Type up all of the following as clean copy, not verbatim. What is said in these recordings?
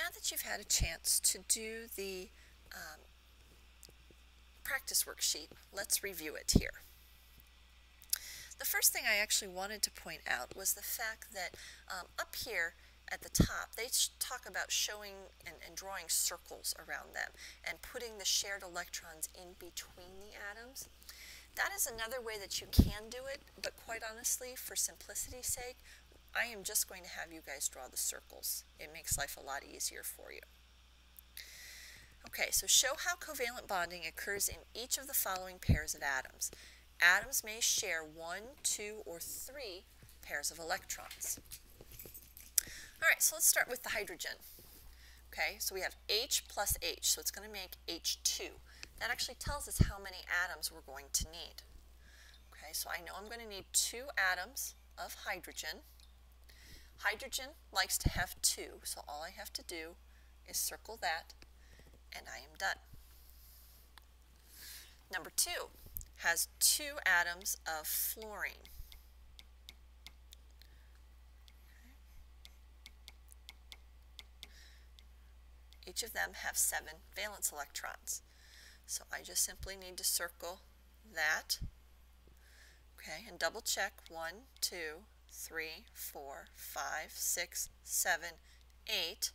now that you've had a chance to do the practice worksheet, let's review it here. The first thing I actually wanted to point out was the fact that up here at the top, they talk about showing and drawing circles around them and putting the shared electrons in between the atoms. That is another way that you can do it, but quite honestly, for simplicity's sake, I am just going to have you guys draw the circles. It makes life a lot easier for you. Okay, so show how covalent bonding occurs in each of the following pairs of atoms. Atoms may share 1, 2, or 3 pairs of electrons. All right, so let's start with the hydrogen. Okay, so we have H plus H, so it's going to make H2. That actually tells us how many atoms we're going to need. Okay, so I know I'm going to need 2 atoms of hydrogen. Hydrogen likes to have 2, so all I have to do is circle that, and I am done. Number 2 has 2 atoms of fluorine. Each of them have 7 valence electrons. So I just simply need to circle that, okay, and double check 1, 2, 3, 4, 5, 6, 7, 8.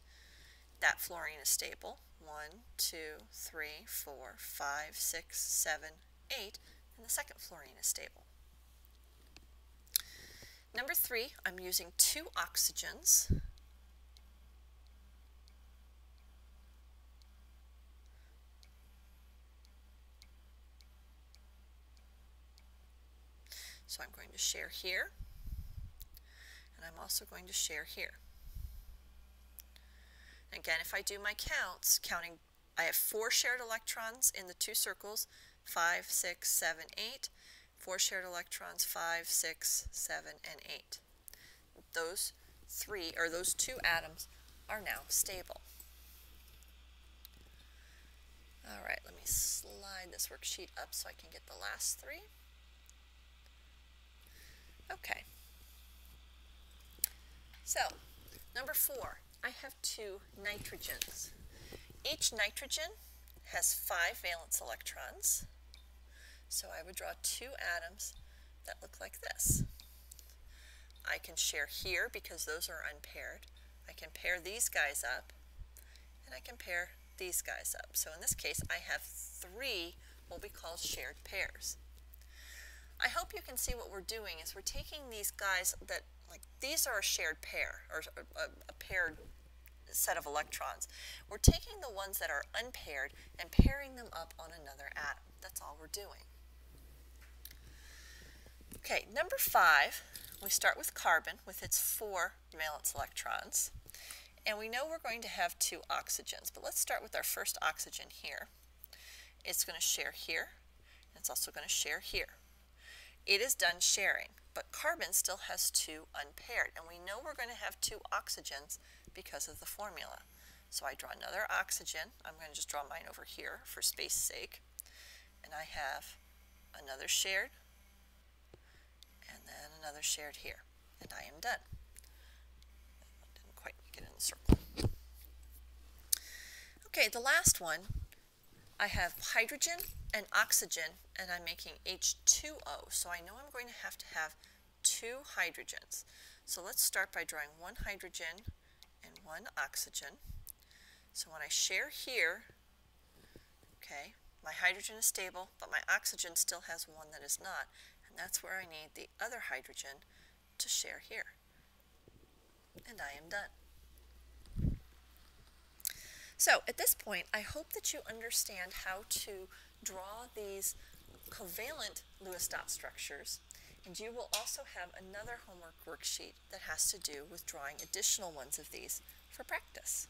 That fluorine is stable. 1, 2, 3, 4, 5, 6, 7, 8, and the second fluorine is stable. Number 3, I'm using 2 oxygens. So I'm going to share here, and I'm also going to share here. Again, if I do my counts, I have 4 shared electrons in the 2 circles, 5, 6, 7, 8. 4 shared electrons, 5, 6, 7, and 8. Those 2 atoms are now stable. All right, let me slide this worksheet up so I can get the last 3. Okay. So, number 4, I have 2 nitrogens. Each nitrogen has 5 valence electrons. So I would draw 2 atoms that look like this. I can share here because those are unpaired. I can pair these guys up, and I can pair these guys up. So in this case, I have 3 what we call shared pairs. I hope you can see what we're doing is we're taking these guys that, like, these are a shared pair, or a paired set of electrons. We're taking the ones that are unpaired and pairing them up on another atom. That's all we're doing. Okay, number 5, we start with carbon with its 4 valence electrons. And we know we're going to have 2 oxygens, but let's start with our first oxygen here. It's going to share here, and it's also going to share here. It is done sharing, but carbon still has 2 unpaired, and we know we're going to have 2 oxygens because of the formula. So I draw another oxygen. I'm going to just draw mine over here for space's sake. And I have another shared, and then another shared here, and I am done. I didn't quite get in the circle. Okay, the last one, I have hydrogen and oxygen, and I'm making H2O. So I know I'm going to have 2 hydrogens. So let's start by drawing 1 hydrogen and 1 oxygen. So when I share here, okay, my hydrogen is stable, but my oxygen still has 1 that is not, and that's where I need the other hydrogen to share here. And I am done. So at this point, I hope that you understand how to draw these covalent Lewis dot structures, and you will also have another homework worksheet that has to do with drawing additional ones of these for practice.